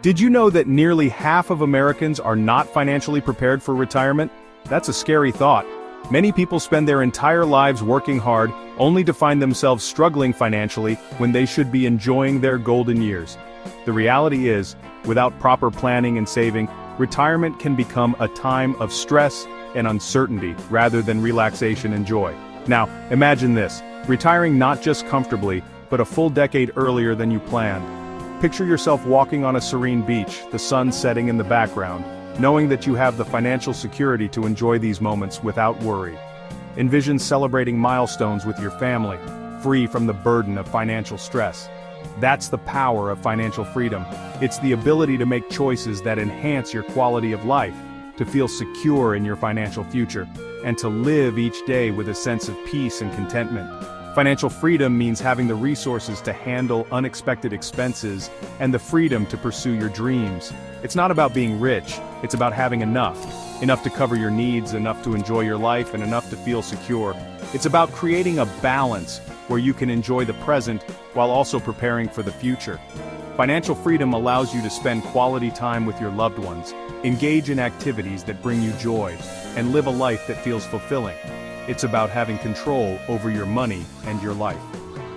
Did you know that nearly half of Americans are not financially prepared for retirement? That's a scary thought. Many people spend their entire lives working hard, only to find themselves struggling financially when they should be enjoying their golden years. The reality is, without proper planning and saving, retirement can become a time of stress and uncertainty rather than relaxation and joy. Now, imagine this, retiring not just comfortably, but a full decade earlier than you planned. Picture yourself walking on a serene beach, the sun setting in the background, knowing that you have the financial security to enjoy these moments without worry. Envision celebrating milestones with your family, free from the burden of financial stress. That's the power of financial freedom. It's the ability to make choices that enhance your quality of life, to feel secure in your financial future, and to live each day with a sense of peace and contentment. Financial freedom means having the resources to handle unexpected expenses and the freedom to pursue your dreams. It's not about being rich, it's about having enough to cover your needs, enough to enjoy your life, and enough to feel secure. It's about creating a balance where you can enjoy the present while also preparing for the future. Financial freedom allows you to spend quality time with your loved ones, engage in activities that bring you joy, and live a life that feels fulfilling. It's about having control over your money and your life.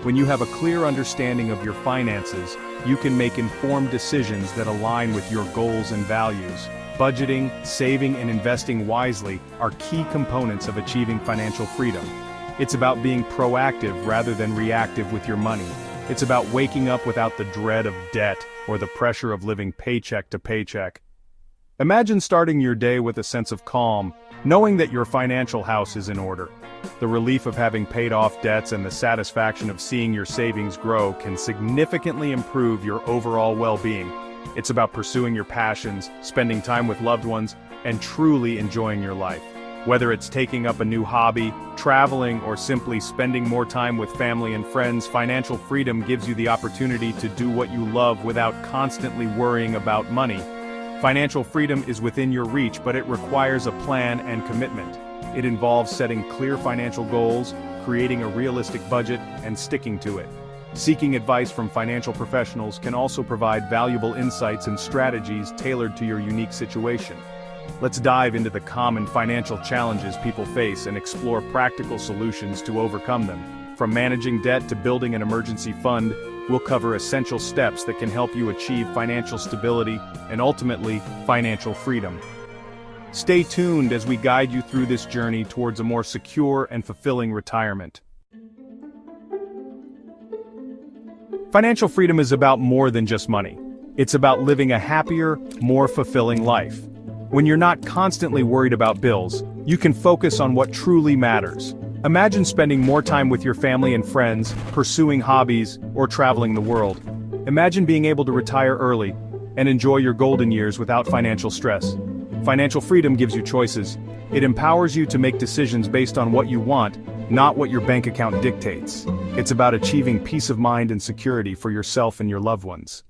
When you have a clear understanding of your finances, you can make informed decisions that align with your goals and values. Budgeting, saving, and investing wisely are key components of achieving financial freedom. It's about being proactive rather than reactive with your money. It's about waking up without the dread of debt or the pressure of living paycheck to paycheck. Imagine starting your day with a sense of calm, knowing that your financial house is in order. The relief of having paid off debts and the satisfaction of seeing your savings grow can significantly improve your overall well-being. It's about pursuing your passions, spending time with loved ones, and truly enjoying your life. Whether it's taking up a new hobby, traveling, or simply spending more time with family and friends, financial freedom gives you the opportunity to do what you love without constantly worrying about money. Financial freedom is within your reach, but it requires a plan and commitment. It involves setting clear financial goals, creating a realistic budget, and sticking to it. Seeking advice from financial professionals can also provide valuable insights and strategies tailored to your unique situation. Let's dive into the common financial challenges people face and explore practical solutions to overcome them. From managing debt to building an emergency fund, we'll cover essential steps that can help you achieve financial stability and ultimately, financial freedom. Stay tuned as we guide you through this journey towards a more secure and fulfilling retirement. Financial freedom is about more than just money. It's about living a happier, more fulfilling life. When you're not constantly worried about bills, you can focus on what truly matters. Imagine spending more time with your family and friends, pursuing hobbies, or traveling the world. Imagine being able to retire early and enjoy your golden years without financial stress. Financial freedom gives you choices. It empowers you to make decisions based on what you want, not what your bank account dictates. It's about achieving peace of mind and security for yourself and your loved ones.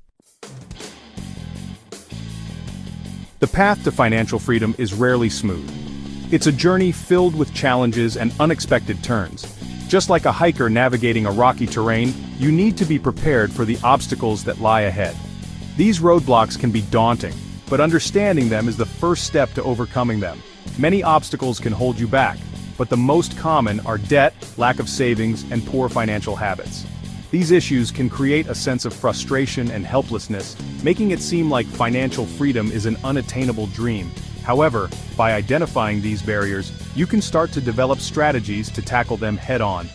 The path to financial freedom is rarely smooth. It's a journey filled with challenges and unexpected turns. Just like a hiker navigating a rocky terrain, you need to be prepared for the obstacles that lie ahead. These roadblocks can be daunting, but understanding them is the first step to overcoming them. Many obstacles can hold you back, but the most common are debt, lack of savings, and poor financial habits. These issues can create a sense of frustration and helplessness, making it seem like financial freedom is an unattainable dream. However, by identifying these barriers, you can start to develop strategies to tackle them head-on.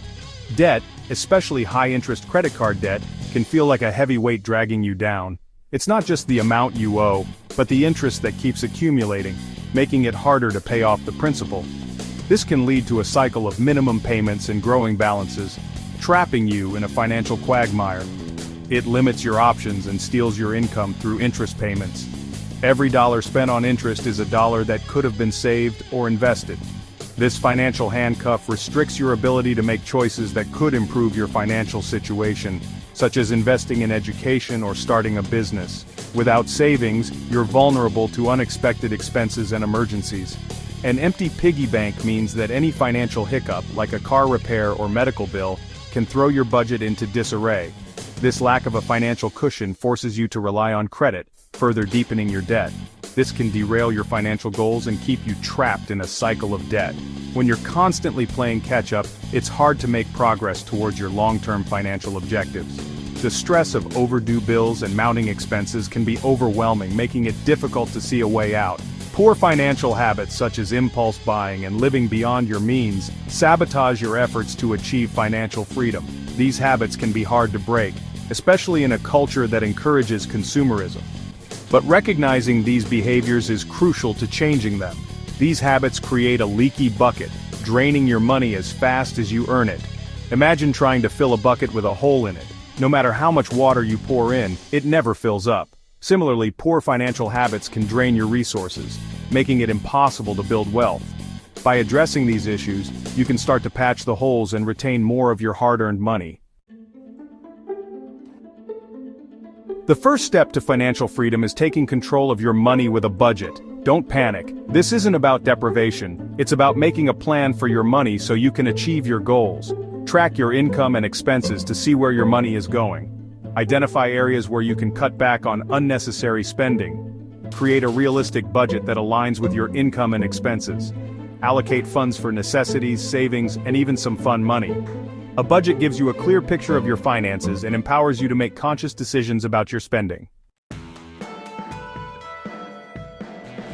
Debt, especially high-interest credit card debt, can feel like a heavy weight dragging you down. It's not just the amount you owe, but the interest that keeps accumulating, making it harder to pay off the principal. This can lead to a cycle of minimum payments and growing balances, trapping you in a financial quagmire. It limits your options and steals your income through interest payments. Every dollar spent on interest is a dollar that could have been saved or invested. This financial handcuff restricts your ability to make choices that could improve your financial situation, such as investing in education or starting a business. Without savings, you're vulnerable to unexpected expenses and emergencies. An empty piggy bank means that any financial hiccup, like a car repair or medical bill, can throw your budget into disarray. This lack of a financial cushion forces you to rely on credit, further deepening your debt. This can derail your financial goals and keep you trapped in a cycle of debt. When you're constantly playing catch-up, it's hard to make progress towards your long-term financial objectives. The stress of overdue bills and mounting expenses can be overwhelming, making it difficult to see a way out. Poor financial habits such as impulse buying and living beyond your means sabotage your efforts to achieve financial freedom. These habits can be hard to break, especially in a culture that encourages consumerism. But recognizing these behaviors is crucial to changing them. These habits create a leaky bucket, draining your money as fast as you earn it. Imagine trying to fill a bucket with a hole in it. No matter how much water you pour in, it never fills up. Similarly, poor financial habits can drain your resources, making it impossible to build wealth. By addressing these issues, you can start to patch the holes and retain more of your hard-earned money. The first step to financial freedom is taking control of your money with a budget. Don't panic. This isn't about deprivation. It's about making a plan for your money so you can achieve your goals. Track your income and expenses to see where your money is going. Identify areas where you can cut back on unnecessary spending. Create a realistic budget that aligns with your income and expenses. Allocate funds for necessities, savings, and even some fun money. A budget gives you a clear picture of your finances and empowers you to make conscious decisions about your spending.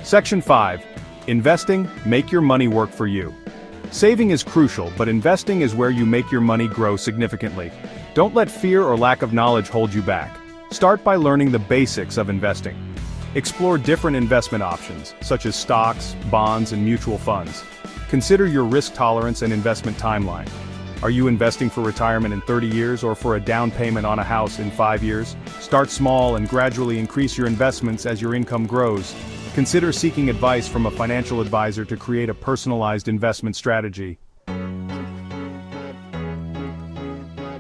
Section 5. Investing, make your money work for you. Saving is crucial, but investing is where you make your money grow significantly. Don't let fear or lack of knowledge hold you back. Start by learning the basics of investing. Explore different investment options, such as stocks, bonds, and mutual funds. Consider your risk tolerance and investment timeline. Are you investing for retirement in 30 years or for a down payment on a house in 5 years? Start small and gradually increase your investments as your income grows. Consider seeking advice from a financial advisor to create a personalized investment strategy.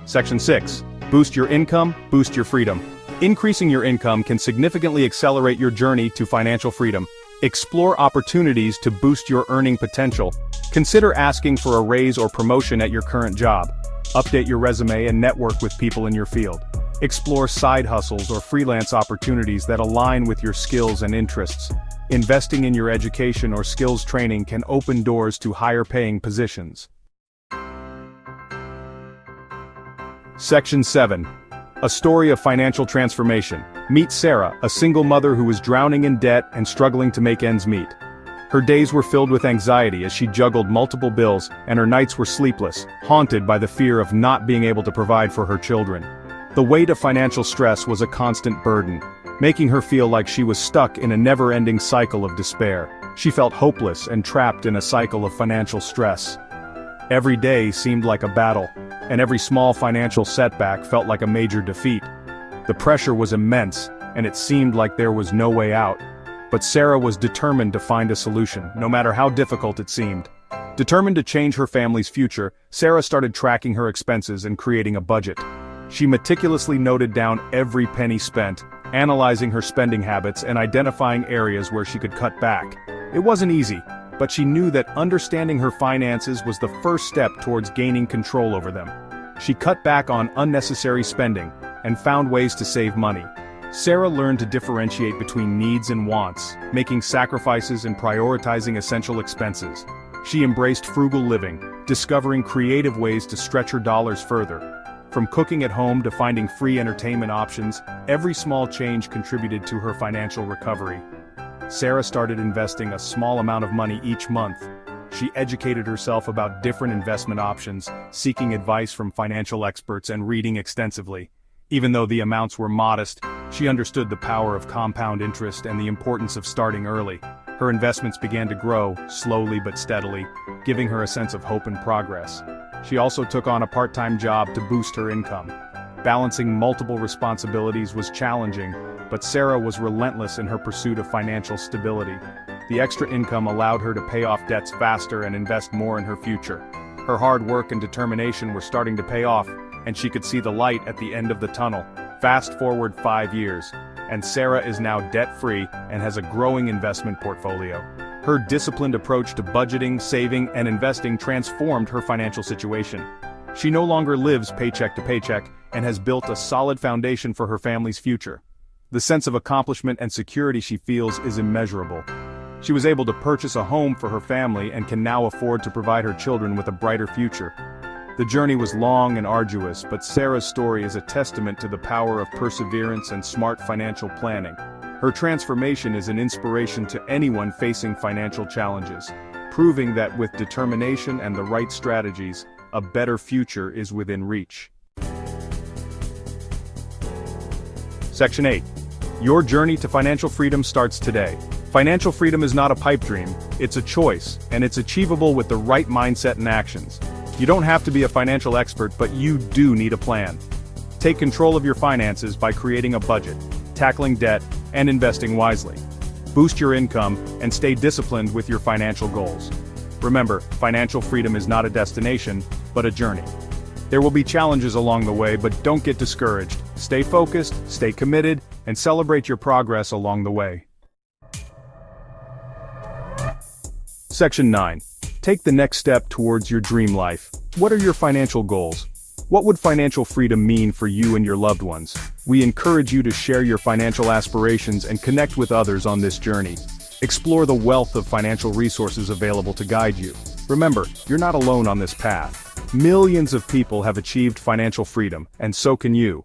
Section 6. Boost your income, boost your freedom. Increasing your income can significantly accelerate your journey to financial freedom. Explore opportunities to boost your earning potential. Consider asking for a raise or promotion at your current job. Update your resume and network with people in your field. Explore side hustles or freelance opportunities that align with your skills and interests. Investing in your education or skills training can open doors to higher-paying positions. Section 7. A story of financial transformation. Meet Sarah, a single mother who was drowning in debt and struggling to make ends meet. Her days were filled with anxiety as she juggled multiple bills, and her nights were sleepless, haunted by the fear of not being able to provide for her children. The weight of financial stress was a constant burden, making her feel like she was stuck in a never-ending cycle of despair. She felt hopeless and trapped in a cycle of financial stress. Every day seemed like a battle, and every small financial setback felt like a major defeat. The pressure was immense, and it seemed like there was no way out. But Sarah was determined to find a solution, no matter how difficult it seemed. Determined to change her family's future, Sarah started tracking her expenses and creating a budget. She meticulously noted down every penny spent, analyzing her spending habits and identifying areas where she could cut back. It wasn't easy, but she knew that understanding her finances was the first step towards gaining control over them. She cut back on unnecessary spending and found ways to save money. Sarah learned to differentiate between needs and wants, making sacrifices and prioritizing essential expenses. She embraced frugal living, discovering creative ways to stretch her dollars further. From cooking at home to finding free entertainment options, every small change contributed to her financial recovery. Sarah started investing a small amount of money each month. She educated herself about different investment options, seeking advice from financial experts and reading extensively. Even though the amounts were modest, she understood the power of compound interest and the importance of starting early. Her investments began to grow, slowly but steadily, giving her a sense of hope and progress. She also took on a part-time job to boost her income. Balancing multiple responsibilities was challenging, but Sarah was relentless in her pursuit of financial stability. The extra income allowed her to pay off debts faster and invest more in her future. Her hard work and determination were starting to pay off, and she could see the light at the end of the tunnel. Fast forward 5 years, and Sarah is now debt-free and has a growing investment portfolio. Her disciplined approach to budgeting, saving, and investing transformed her financial situation. She no longer lives paycheck to paycheck and has built a solid foundation for her family's future. The sense of accomplishment and security she feels is immeasurable. She was able to purchase a home for her family and can now afford to provide her children with a brighter future. The journey was long and arduous, but Sarah's story is a testament to the power of perseverance and smart financial planning. Her transformation is an inspiration to anyone facing financial challenges, proving that with determination and the right strategies, a better future is within reach. Section 8. Your journey to financial freedom starts today. Financial freedom is not a pipe dream, it's a choice, and it's achievable with the right mindset and actions. You don't have to be a financial expert, but you do need a plan. Take control of your finances by creating a budget, tackling debt, and investing wisely. Boost your income and stay disciplined with your financial goals. Remember, financial freedom is not a destination, but a journey. There will be challenges along the way, but don't get discouraged. Stay focused, stay committed, and celebrate your progress along the way. Section 9. Take the next step towards your dream life. What are your financial goals? What would financial freedom mean for you and your loved ones? We encourage you to share your financial aspirations and connect with others on this journey. Explore the wealth of financial resources available to guide you. Remember, you're not alone on this path. Millions of people have achieved financial freedom, and so can you.